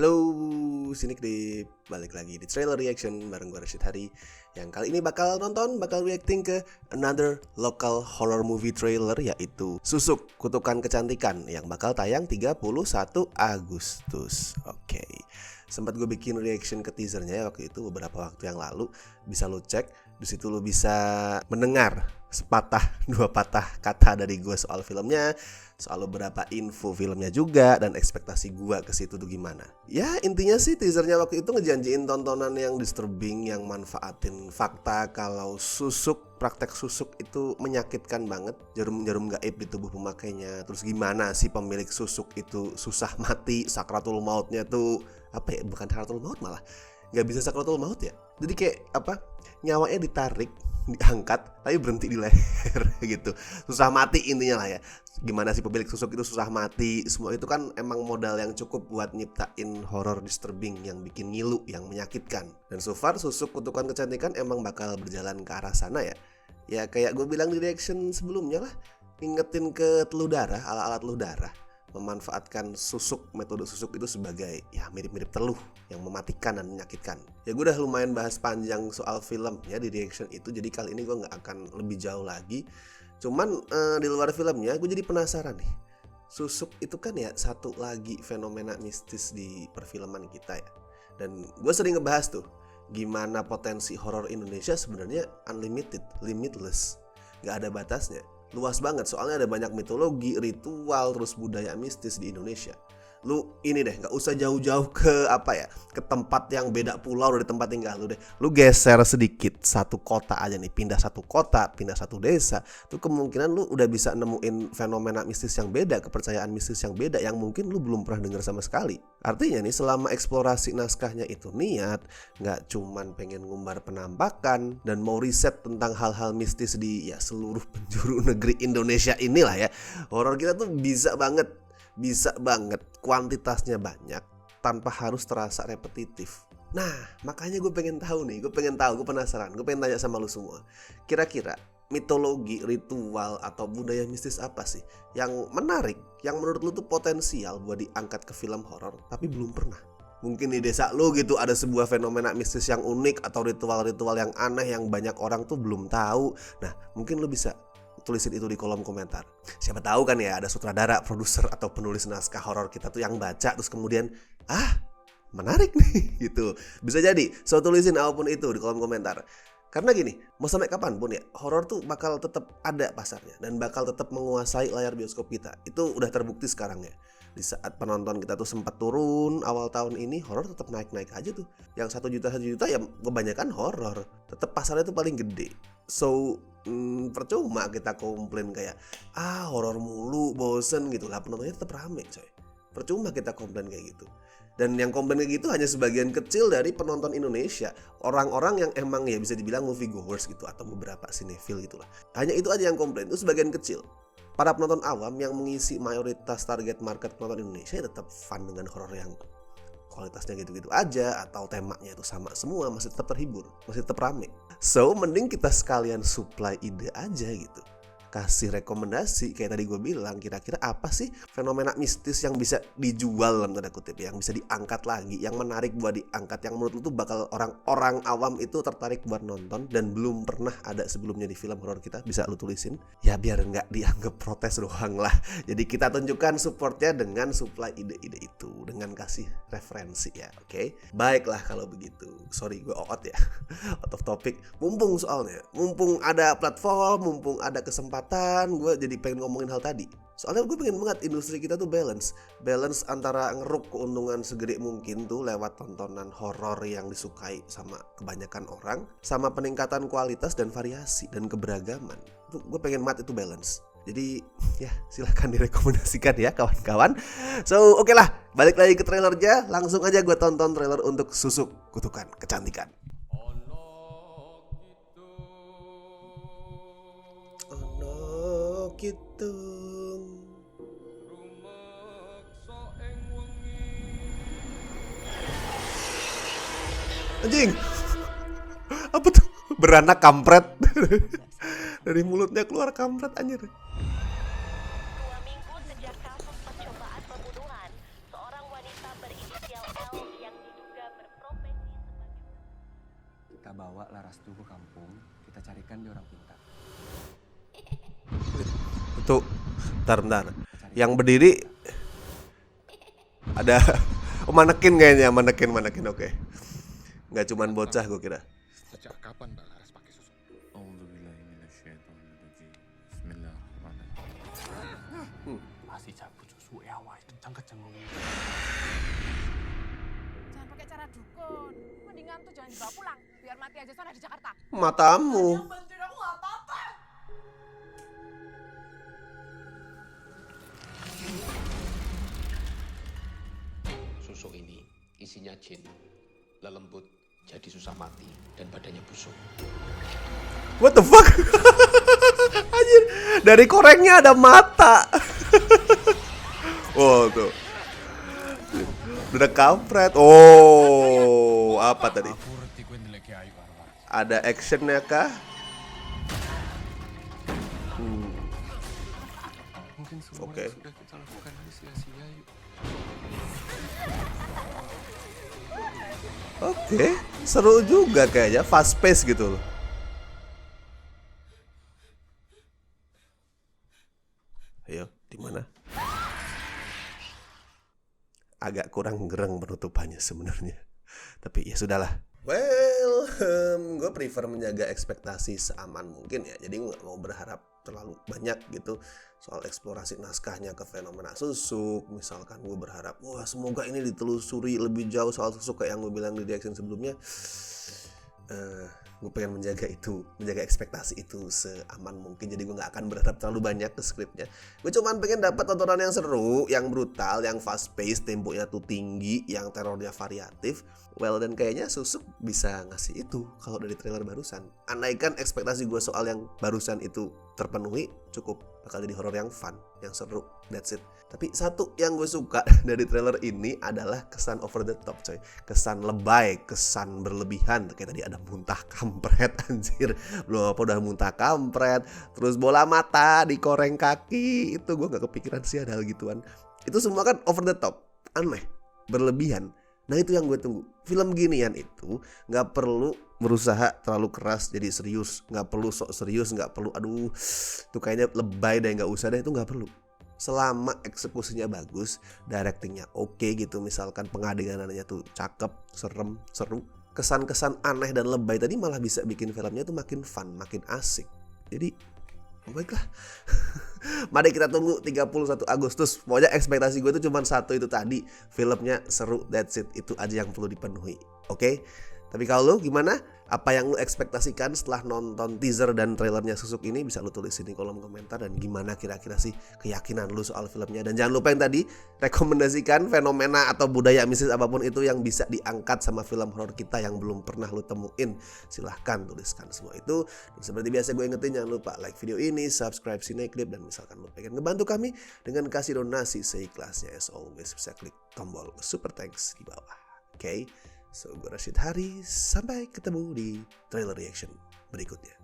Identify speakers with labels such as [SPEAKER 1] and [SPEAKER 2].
[SPEAKER 1] Halo, sini Kedip. Balik lagi di trailer reaction bareng gue Rashid Hari. Yang kali ini bakal reacting ke another local horror movie trailer, yaitu Susuk Kutukan Kecantikan, yang bakal tayang 31 Agustus. Oke. Sempat gue bikin reaction ke teasernya waktu itu beberapa waktu yang lalu. Bisa lo cek, di situ lo bisa mendengar sepatah dua patah kata dari gue soal filmnya, soal beberapa info filmnya juga, dan ekspektasi gue ke situ tuh gimana. Ya intinya sih teasernya waktu itu ngejanjiin tontonan yang disturbing, yang manfaatin fakta kalau praktek susuk itu menyakitkan banget, jarum-jarum gaib di tubuh pemakainya. Terus gimana sih pemilik susuk itu susah mati, sakratul mautnya tuh bukan sakratul maut, malah nggak bisa sakratul maut ya. Jadi kayak nyawanya ditarik, diangkat, tapi berhenti di leher gitu. Susah mati intinya lah ya. Gimana sih pemilik susuk itu susah mati. Semua itu kan emang modal yang cukup buat nyiptain horror disturbing yang bikin ngilu, yang menyakitkan. Dan so far Susuk Kutukan Kecantikan emang bakal berjalan ke arah sana ya. Ya kayak gue bilang di reaction sebelumnya lah, ngingetin ke teluh darah, ala-ala teluh darah, memanfaatkan metode susuk itu sebagai ya mirip-mirip teluh yang mematikan dan menyakitkan. Ya gue udah lumayan bahas panjang soal film ya di reaction itu, jadi kali ini gue gak akan lebih jauh lagi. Cuman di luar filmnya gue jadi penasaran nih, susuk itu kan ya satu lagi fenomena mistis di perfilman kita ya. Dan gue sering ngebahas tuh gimana potensi horor Indonesia sebenarnya unlimited, limitless, gak ada batasnya. Luas banget, soalnya ada banyak mitologi, ritual, terus budaya mistis di Indonesia. Lu ini deh, gak usah jauh-jauh ke ke tempat yang beda pulau dari tempat tinggal lu deh. Lu geser sedikit satu kota aja nih, pindah satu kota, pindah satu desa, tuh kemungkinan lu udah bisa nemuin fenomena mistis yang beda, kepercayaan mistis yang beda yang mungkin lu belum pernah dengar sama sekali. Artinya nih, selama eksplorasi naskahnya itu niat, gak cuman pengen ngumbar penampakan dan mau riset tentang hal-hal mistis di seluruh penjuru negeri Indonesia inilah ya, horor kita tuh bisa banget, kuantitasnya banyak tanpa harus terasa repetitif. Nah, makanya gue penasaran, gue pengen tanya sama lu semua. Kira-kira mitologi, ritual, atau budaya mistis apa sih yang menarik, yang menurut lu tuh potensial buat diangkat ke film horor tapi belum pernah? Mungkin di desa lu gitu ada sebuah fenomena mistis yang unik atau ritual-ritual yang aneh yang banyak orang tuh belum tahu. Nah, mungkin lu bisa tulisin itu di kolom komentar. Siapa tahu kan ya ada sutradara, produser, atau penulis naskah horor kita tuh yang baca terus kemudian menarik nih gitu. Bisa jadi. So tulisin apapun itu di kolom komentar. Karena gini, mau sampai kapanpun ya, horor tuh bakal tetap ada pasarnya dan bakal tetap menguasai layar bioskop kita. Itu udah terbukti sekarang ya. Di saat penonton kita tuh sempat turun awal tahun ini, horor tetap naik-naik aja tuh. Yang 1 juta ya kebanyakan horor. Tetap pasarnya tuh paling gede. So percuma kita komplain kayak horor mulu, bosen gitu lah, penontonnya tetap rame coy. Percuma kita komplain kayak gitu. Dan yang komplain kayak gitu hanya sebagian kecil dari penonton Indonesia, orang-orang yang emang ya bisa dibilang movie goers gitu, atau beberapa sinefil gitulah. Hanya itu aja yang komplain, itu sebagian kecil. Para penonton awam yang mengisi mayoritas target market penonton Indonesia ya tetap fun dengan horor yang kualitasnya gitu-gitu aja, atau temanya itu sama semua, masih tetap terhibur, masih tetap rame. So mending kita sekalian supply ide aja gitu, kasih rekomendasi kayak tadi gue bilang, kira-kira apa sih fenomena mistis yang bisa dijual dalam tanda kutip, yang bisa diangkat lagi, yang menarik buat diangkat, yang menurut lu tuh bakal orang awam itu tertarik buat nonton dan belum pernah ada sebelumnya di film horor kita. Bisa lu tulisin ya biar nggak dianggap protes doang lah. Jadi kita tunjukkan supportnya dengan supply ide-ide itu, dengan kasih referensi ya. Oke? Baiklah kalau begitu. Sorry gue out ya out of topic. Mumpung ada platform, mumpung ada kesempatan, gue jadi pengen ngomongin hal tadi. Soalnya gue pengen banget industri kita tuh balance antara ngeruk keuntungan segede mungkin tuh lewat tontonan horor yang disukai sama kebanyakan orang, sama peningkatan kualitas dan variasi dan keberagaman. Gue pengen banget itu balance. Jadi ya silahkan direkomendasikan ya kawan-kawan. So oke lah, balik lagi ke trailernya. Langsung aja gue tonton trailer untuk Susuk Kutukan Kecantikan. Gitu. Anjing. Apa tuh? Beranak kampret. Dari mulutnya keluar kampret anjir.
[SPEAKER 2] 2 minggu sejak kasus percobaan pembunuhan seorang wanita berinisial L Kita bawa Laras tuh ke kampung, kita carikan dia orang pintar.
[SPEAKER 1] Itu bentar. Yang berdiri ada manekin kayaknya, manekin oke. Nggak cuman bocah gue kira.
[SPEAKER 3] Sejak kapan Mbak Laras pakai susu?
[SPEAKER 2] Bismillahirrahmanirrahim. Masih cabut susu awal kencang ngomong.
[SPEAKER 4] Jangan pakai cara dukun. Mendingan tuh jangan dibawa pulang. Biar mati aja sana di Jakarta.
[SPEAKER 1] Matamu.
[SPEAKER 4] Bantuin aku nggak apa-apa.
[SPEAKER 5] Susu ini isinya jin, lelembut jadi susah mati dan badannya busuk.
[SPEAKER 1] What the fuck? Anjir, dari korengnya ada mata. Oh tuh. Udah kampret. Oh, apa tadi? Ada actionnya kah?
[SPEAKER 2] Mungkin semua
[SPEAKER 1] Oke.
[SPEAKER 2] yang sudah kita lakukan ini sia-sia yuk.
[SPEAKER 1] Oke, seru juga kayaknya, fast pace gitu loh. Ayo, di mana? Agak kurang gereng penutupannya sebenarnya. Tapi ya sudahlah. Well, gue prefer menjaga ekspektasi seaman mungkin ya. Jadi gue gak mau berharap terlalu banyak gitu soal eksplorasi naskahnya ke fenomena susuk. Misalkan gue berharap, wah semoga ini ditelusuri lebih jauh soal susuk kayak yang gue bilang di reaction sebelumnya. Gue pengen menjaga ekspektasi itu seaman mungkin. Jadi gue gak akan berharap terlalu banyak ke skripnya. Gue cuman pengen dapat tontonan yang seru, yang brutal, yang fast pace, temponya tuh tinggi, yang terornya variatif. Well, dan kayaknya susuk bisa ngasih itu kalau dari trailer barusan. Andaikan ekspektasi gue soal yang barusan itu terpenuhi, cukup bakal jadi horor yang fun, yang seru, that's it. Tapi satu yang gue suka dari trailer ini adalah kesan over the top coy. Kesan lebay, kesan berlebihan. Kayak tadi ada muntah kampret anjir. Belum apa udah muntah kampret. Terus bola mata dikoreng kaki. Itu gue gak kepikiran sih ada hal gituan. Itu semua kan over the top, aneh, berlebihan. Nah itu yang gue tunggu. Film ginian itu gak perlu berusaha terlalu keras jadi serius. Gak perlu sok serius, gak perlu aduh itu kayaknya lebay deh, gak usah deh, itu gak perlu. Selama eksekusinya bagus, directingnya oke gitu, misalkan pengadeganannya tuh cakep, serem, seru, kesan-kesan aneh dan lebay tadi malah bisa bikin filmnya tuh makin fun, makin asik. Jadi baiklah. Mari kita tunggu 31 Agustus. Pokoknya ekspektasi gue tuh cuma satu itu tadi, filmnya seru, that's it. Itu aja yang perlu dipenuhi. Oke? Tapi kalau lu gimana? Apa yang lu ekspektasikan setelah nonton teaser dan trailernya susuk ini? Bisa lu tulis di kolom komentar. Dan gimana kira-kira sih keyakinan lu soal filmnya. Dan jangan lupa yang tadi, rekomendasikan fenomena atau budaya mistis apapun itu yang bisa diangkat sama film horor kita yang belum pernah lu temuin. Silahkan tuliskan semua itu. Dan seperti biasa gue ingetin, jangan lupa like video ini, subscribe Cineclip. Dan misalkan lu pengen ngebantu kami dengan kasih donasi seikhlasnya, as always bisa klik tombol super thanks di bawah. Oke? So, gue Rashid Hari, sampai ketemu di trailer reaction berikutnya.